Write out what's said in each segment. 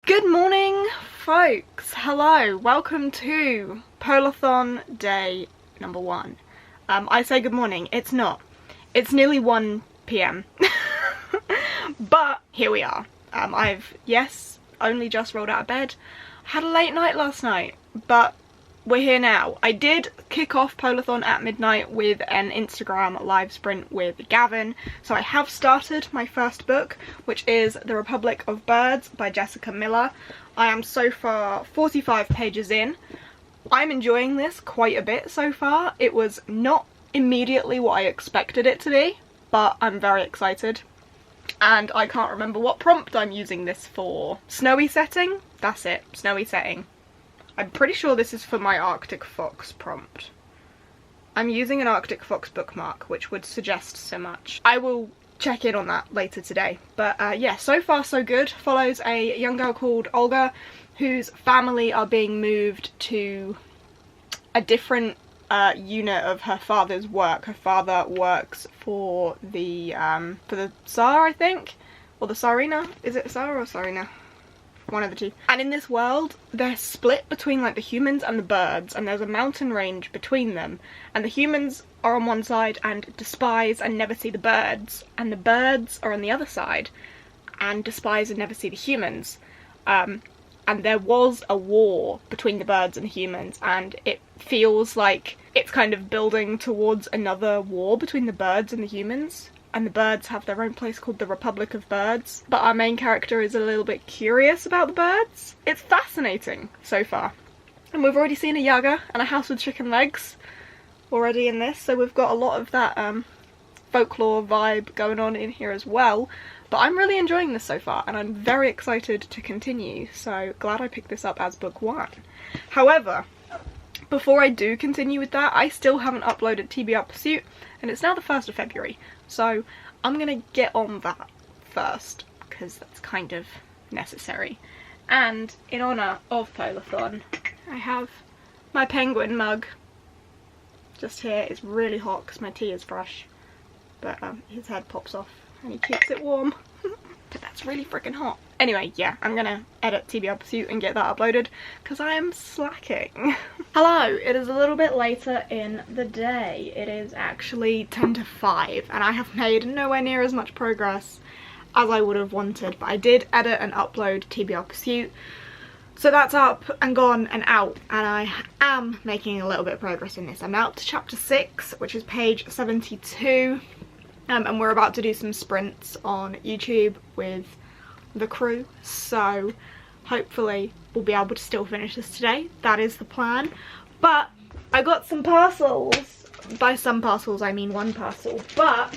Good morning, folks. Hello, welcome to Polarthon day number 1. I say good morning, it's not. It's nearly 1 PM. But here we are. I've, yes, only just rolled out of bed. Had a late night last night, but we're here now. I did kick off Polarthon at midnight with an Instagram live sprint with Gavin, so I have started my first book, which is The Republic of Birds by Jessica Miller. I am so far 45 pages in. I'm enjoying this quite a bit so far. It was not immediately what I expected it to be, but I'm very excited. And I can't remember what prompt I'm using this for. Snowy setting? That's it, snowy setting. I'm pretty sure this is for my Arctic Fox prompt. I'm using an Arctic Fox bookmark, which would suggest so much. I will check in on that later today. But yeah, so far so good. Follows a young girl called Olga, whose family are being moved to a different unit of her father's work. Her father works for the Tsar, I think? Or the Tsarina? Is it Tsar or Tsarina? One of the two. And in this world, they're split between like the humans and the birds, and there's a mountain range between them, and the humans are on one side and despise and never see the birds, and the birds are on the other side and despise and never see the humans. And there was a war between the birds and the humans, and it feels like it's kind of building towards another war between the birds and the humans. And the birds have their own place called the Republic of Birds. But our main character is a little bit curious about the birds. It's fascinating so far. And we've already seen a Yaga and a house with chicken legs already in this, so we've got a lot of that folklore vibe going on in here as well. But I'm really enjoying this so far, and I'm very excited to continue, so glad I picked this up as book 1. However, before I do continue with that, I still haven't uploaded TBR Pursuit, and it's now the 1st of February. So I'm gonna get on that first, because that's kind of necessary. And in honour of Polarthon, I have my penguin mug just here. It's really hot because my tea is fresh, but his head pops off and he keeps it warm. But that's really freaking hot. Anyway, yeah, I'm gonna edit TBR Pursuit and get that uploaded because I am slacking. Hello, it is a little bit later in the day. It is actually 10 to 5 and I have made nowhere near as much progress as I would have wanted, but I did edit and upload TBR Pursuit. So that's up and gone and out, and I am making a little bit of progress in this. I'm now up to chapter 6, which is page 72. And we're about to do some sprints on YouTube with the crew, so hopefully we'll be able to still finish this today. That is the plan. But I got some parcels. By some parcels I mean one parcel, but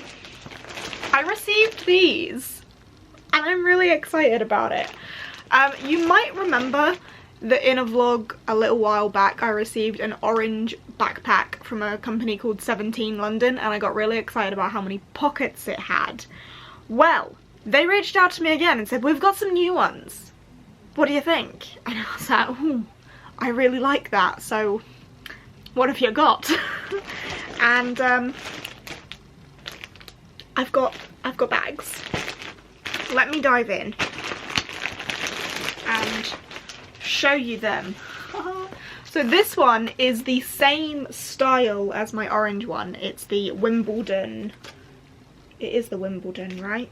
I received these and I'm really excited about it. You might remember that in a vlog a little while back I received an orange backpack from a company called 17 London, and I got really excited about how many pockets it had. Well, they reached out to me again and said, we've got some new ones. What do you think? And I was like, ooh, I really like that, so what have you got? And I've got bags. Let me dive in and show you them. So this one is the same style as my orange one. It's the Wimbledon. It is the Wimbledon, right?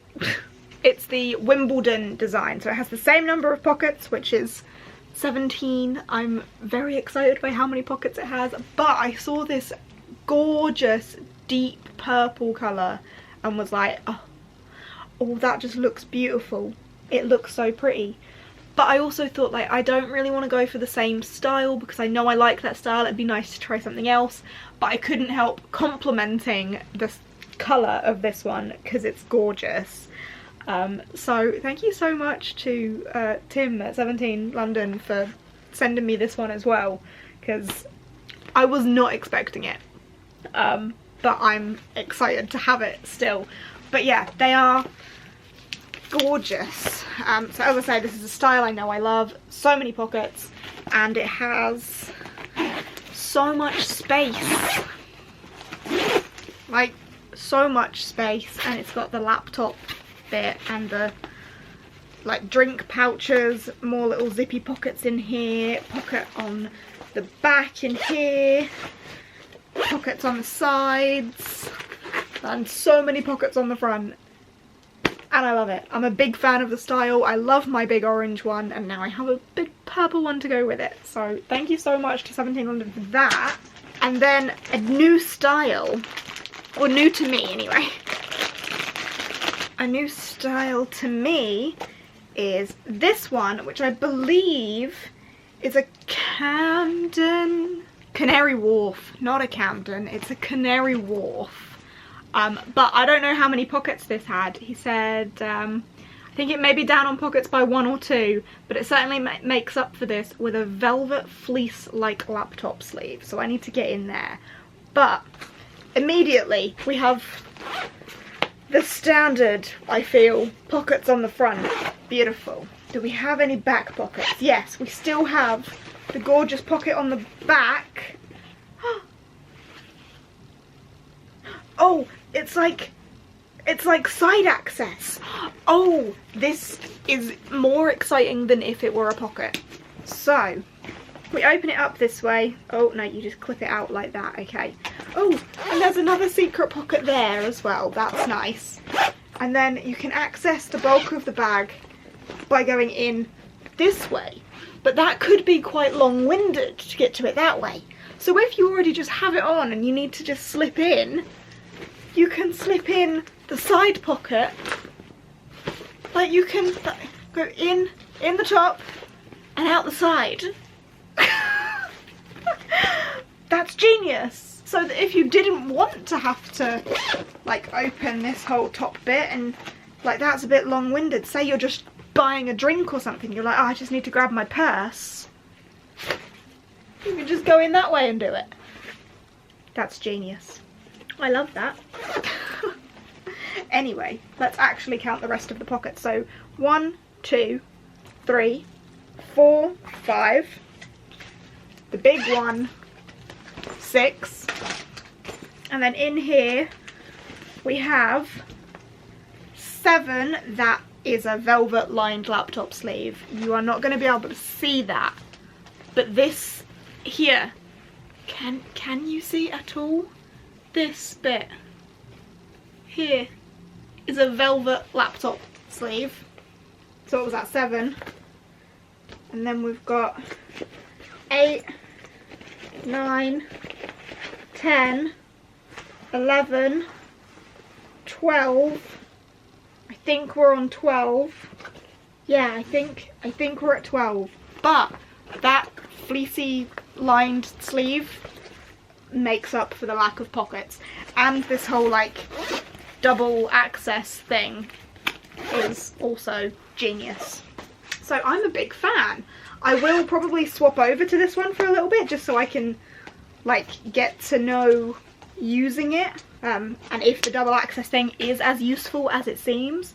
It's the Wimbledon design. So it has the same number of pockets, which is 17. I'm very excited by how many pockets it has. But I saw this gorgeous deep purple colour and was like, oh, that just looks beautiful. It looks so pretty. But I also thought, like, I don't really want to go for the same style because I know I like that style. It'd be nice to try something else. But I couldn't help complimenting the colour of this one because it's gorgeous. So thank you so much to Tim at 17 London for sending me this one as well, because I was not expecting it. But I'm excited to have it still. But yeah, they are gorgeous. So as I say, this is a style I know I love. So many pockets, and it has so much space. Like, so much space, and it's got the laptop bit and the like drink pouches, more little zippy pockets in here, pocket on the back in here, pockets on the sides, and so many pockets on the front. And I love it. I'm a big fan of the style. I love my big orange one, and now I have a big purple one to go with it. So thank you so much to 17 London for that. And then a new style, or new to me anyway. A new style to me is this one, which I believe is a Canary Wharf, not a Camden, it's a Canary Wharf. But I don't know how many pockets this had. He said, I think it may be down on pockets by 1 or 2, but it certainly makes up for this with a velvet fleece-like laptop sleeve. So I need to get in there. But immediately we have the standard, I feel, pockets on the front. Beautiful. Do we have any back pockets? Yes, we still have the gorgeous pocket on the back. Oh, it's like side access. Oh, this is more exciting than if it were a pocket. So we open it up this way. Oh no, you just clip it out like that. Okay. Oh, and there's another secret pocket there as well. That's nice. And then you can access the bulk of the bag by going in this way, but that could be quite long-winded to get to it that way. So if you already just have it on and you need to just slip in, you can slip in the side pocket. Like you can go in the top and out the side. That's genius. So that if you didn't want to have to like open this whole top bit, and like that's a bit long-winded, say you're just buying a drink or something, you're like, oh, I just need to grab my purse, you can just go in that way and do it. That's genius. I love that. Anyway, let's actually count the rest of the pockets. So 1, 2, 3, 4, 5, the big one, 6, and then in here we have 7. That is a velvet lined laptop sleeve. You are not going to be able to see that, but this here, can you see at all? This bit here is a velvet laptop sleeve. So what was that, 7? And then we've got 8, 9, 10, 11, 12. I think we're on 12. Yeah, I think we're at 12. But that fleecy lined sleeve makes up for the lack of pockets, and this whole like double access thing is also genius. So I'm a big fan. I will probably swap over to this one for a little bit just so I can like get to know using it, and if the double access thing is as useful as it seems.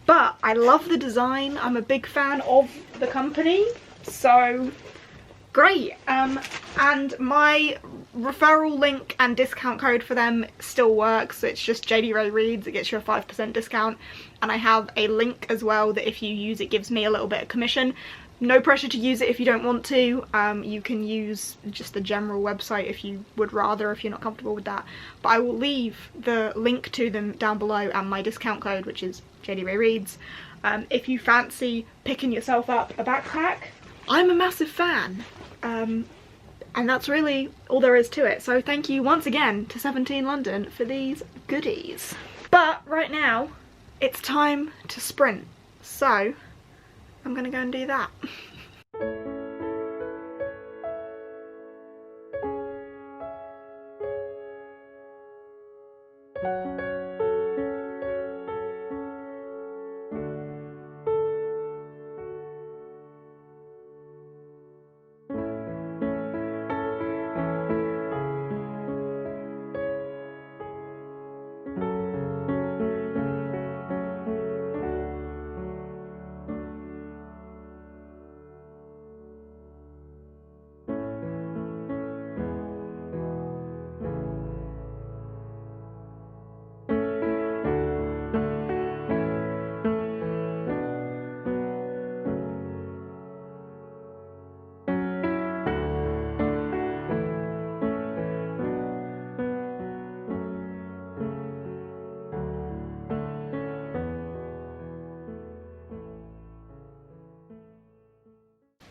But I love the design. I'm a big fan of the company, so great. And my referral link and discount code for them still works. It's just Jadeyraereads. It gets you a 5% discount, and I have a link as well that if you use it gives me a little bit of commission. No pressure to use it if you don't want to. You can use just the general website if you would rather, if you're not comfortable with that. But I will leave the link to them down below and my discount code, which is Jadeyraereads. If you fancy picking yourself up a backpack, I'm a massive fan. And that's really all there is to it. So thank you once again to 17 London for these goodies. But right now, it's time to sprint. So I'm gonna go and do that.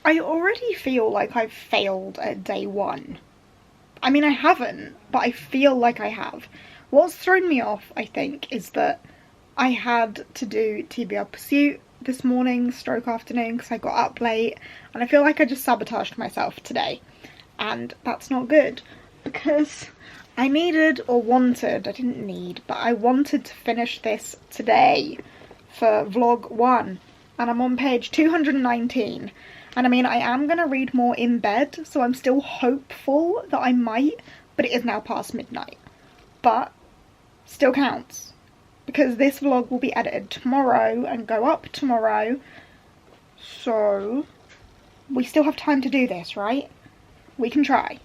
I already feel like I've failed at day one. I mean, I haven't, but I feel like I have. What's thrown me off, I think, is that I had to do TBR Pursuit this morning, stroke afternoon, because I got up late, and I feel like I just sabotaged myself today. And that's not good, because I needed, or wanted, I didn't need, but I wanted to finish this today for vlog 1, and I'm on page 219. And I mean, I am going to read more in bed, so I'm still hopeful that I might, but it is now past midnight. But still counts, because this vlog will be edited tomorrow and go up tomorrow, so we still have time to do this, right? We can try.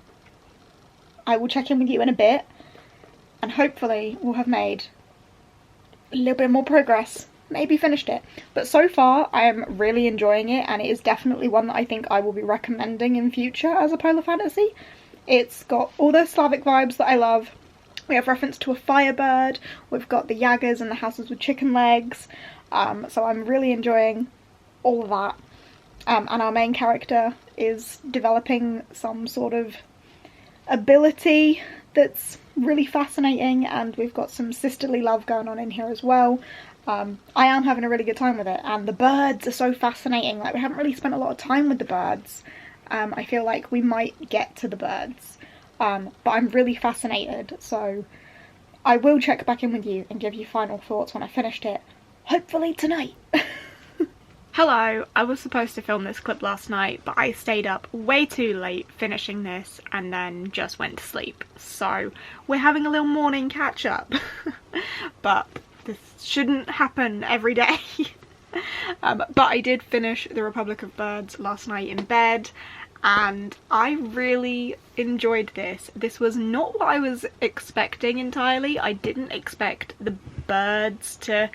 I will check in with you in a bit, and hopefully we'll have made a little bit more progress, maybe finished it. But so far I am really enjoying it, and it is definitely one that I think I will be recommending in future as a polar fantasy. It's got all the Slavic vibes that I love. We have reference to a firebird, we've got the Yagas and the houses with chicken legs, so I'm really enjoying all of that. And our main character is developing some sort of ability that's really fascinating, and we've got some sisterly love going on in here as well. I am having a really good time with it, and the birds are so fascinating. Like, we haven't really spent a lot of time with the birds. I feel like we might get to the birds, but I'm really fascinated, so I will check back in with you and give you final thoughts when I finished it, hopefully tonight. Hello, I was supposed to film this clip last night, but I stayed up way too late finishing this and then just went to sleep. So we're having a little morning catch up. But this shouldn't happen every day. But I did finish The Republic of Birds last night in bed, and I really enjoyed this. This was not what I was expecting entirely. I didn't expect the birds to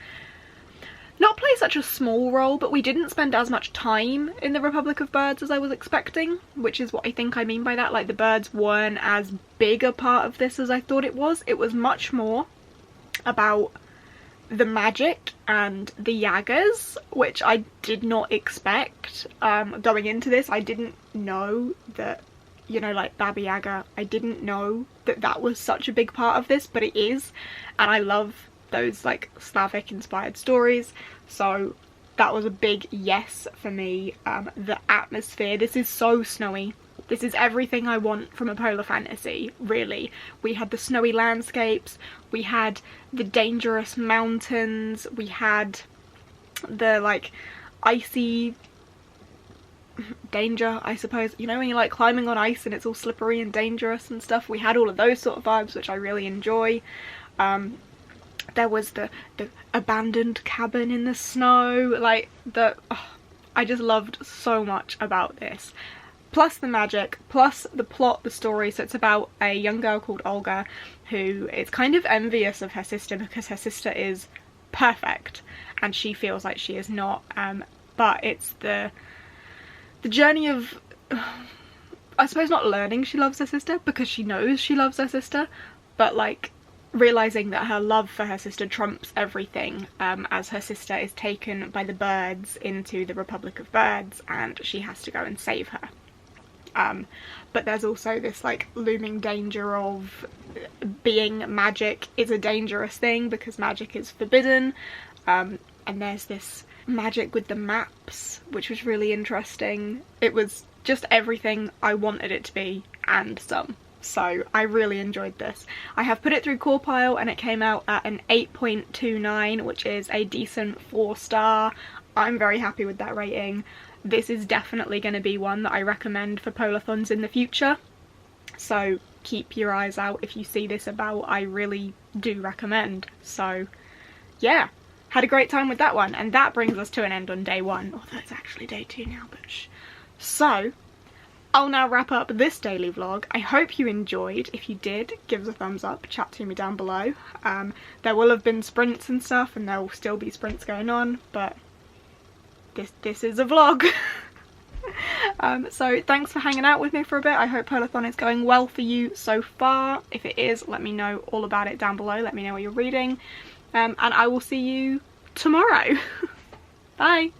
not play such a small role, but we didn't spend as much time in the Republic of Birds as I was expecting, which is what I think I mean by that. Like, the birds weren't as big a part of this as I thought it was. It was much more about the magic and the Yagas, which I did not expect going into this. I didn't know that, you know, like Baba Yaga, I didn't know that that was such a big part of this, but it is, and I love those like Slavic inspired stories, so that was a big yes for me. The atmosphere, this is so snowy. This is everything I want from a polar fantasy, really. We had the snowy landscapes, we had the dangerous mountains, we had the like icy danger, I suppose, you know, when you're like climbing on ice and it's all slippery and dangerous and stuff. We had all of those sort of vibes, which I really enjoy. There was the abandoned cabin in the snow, like I just loved so much about this. Plus the magic, plus the plot, the story. So it's about a young girl called Olga who is kind of envious of her sister because her sister is perfect and she feels like she is not. But it's the journey of, I suppose, not learning she loves her sister because she knows she loves her sister, but like realising that her love for her sister trumps everything, as her sister is taken by the birds into the Republic of Birds and she has to go and save her. But there's also this like looming danger of being magic is a dangerous thing because magic is forbidden, and there's this magic with the maps, which was really interesting. It was just everything I wanted it to be and some. So I really enjoyed this. I have put it through Core Pile and it came out at an 8.29, which is a decent 4-star. I'm very happy with that rating. This is definitely going to be one that I recommend for Polarthons in the future. So keep your eyes out if you see this about. I really do recommend. So yeah, had a great time with that one. And that brings us to an end on day 1. Although it's actually day 2 now, but shh. So I'll now wrap up this daily vlog. I hope you enjoyed. If you did, give us a thumbs up, chat to me down below. There will have been sprints and stuff, and there will still be sprints going on, but this is a vlog. So thanks for hanging out with me for a bit. I hope Polarthon is going well for you so far. If it is, let me know all about it down below. Let me know what you're reading. And I will see you tomorrow. Bye!